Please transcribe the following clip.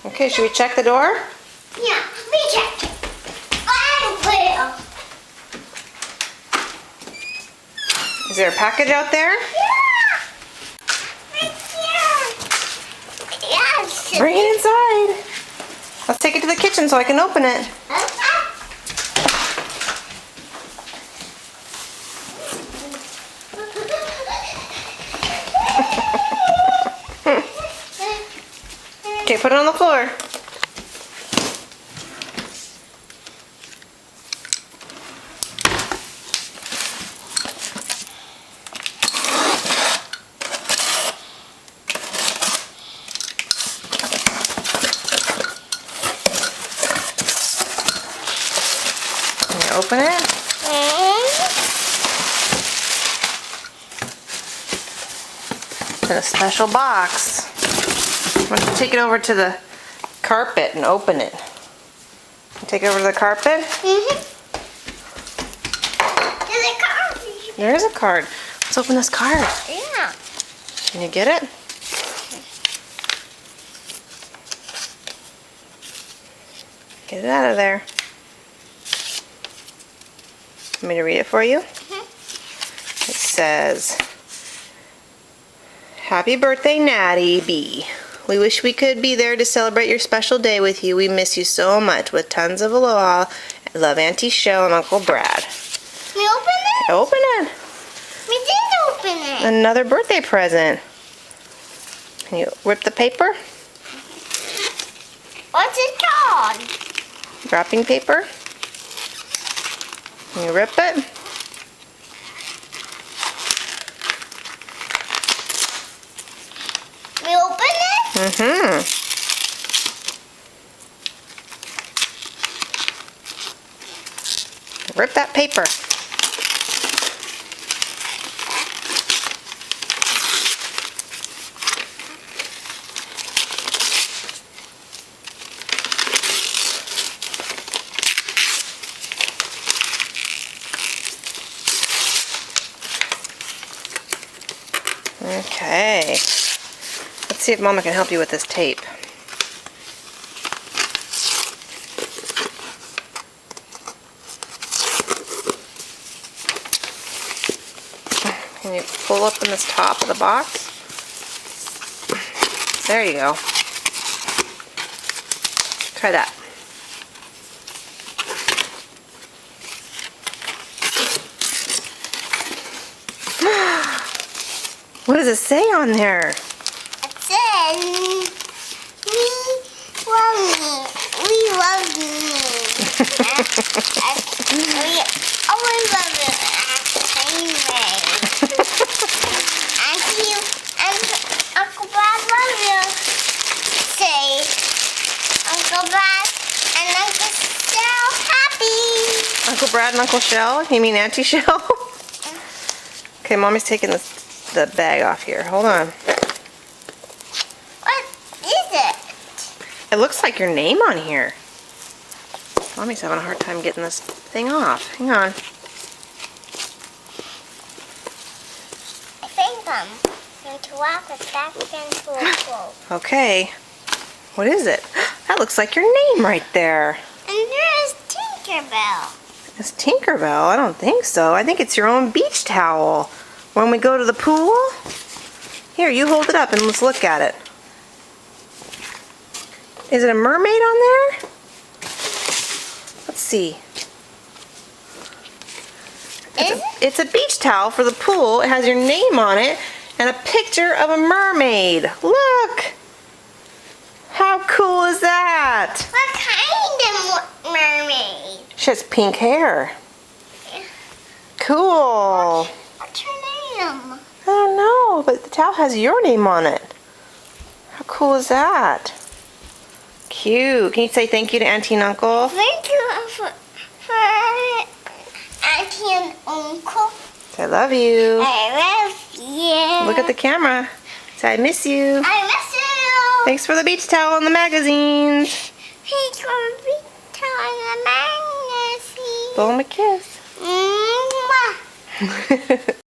Okay, should we check the door? Yeah, we check it. I will. Is there a package out there? Yeah. Right here. Yes. Bring it inside. Let's take it to the kitchen so I can open it. Okay, put it on the floor. Can you open it? It's in a special box. Why don't you take it over to the carpet and open it? Take it over to the carpet? There's a card. There is a card. Let's open this card. Yeah. Can you get it? Get it out of there. Want me to read it for you? It says, "Happy birthday, Natty B. We wish we could be there to celebrate your special day with you. We miss you so much. With tons of aloha. Love Auntie Shell and Uncle Brad." We open it? Open it. We did open it. Another birthday present. Can you rip the paper? What's it called? Wrapping paper. Can you rip it? We open it? Mm-hmm. Rip that paper. Okay. Let's see if Mama can help you with this tape. Can you pull up in this top of the box? There you go. Try that. What does it say on there? It says, we love me. We love me. We always love you. Anyway. Auntie and Uncle Brad love you. Say, Uncle Brad and Uncle Shell happy. Uncle Brad and Uncle Shell? You mean Auntie Shell? Okay, Mommy's taking the bag off here. Hold on. What is it? It looks like your name on here. Mommy's having a hard time getting this thing off. Hang on. I think I'm going to wrap it back into a quote. Okay. What is it? That looks like your name right there. And there's Tinkerbell. It's Tinkerbell? I don't think so. I think it's your own beach towel. When we go to the pool? Here, you hold it up and let's look at it. Is it a mermaid on there? Let's see. It's a beach towel for the pool. It has your name on it and a picture of a mermaid. Look! How cool is that? What kind of mermaid? She has pink hair. Cool. What's her name? I don't know, but the towel has your name on it. How cool is that? Cute. Can you say thank you to Auntie and Uncle? Thank you for Auntie and Uncle. I love you. I love you. Look at the camera. Say I miss you. I miss you. Thanks for the beach towel and the magazines. Thanks for telling the magazine. Blow him a kiss. Mwah.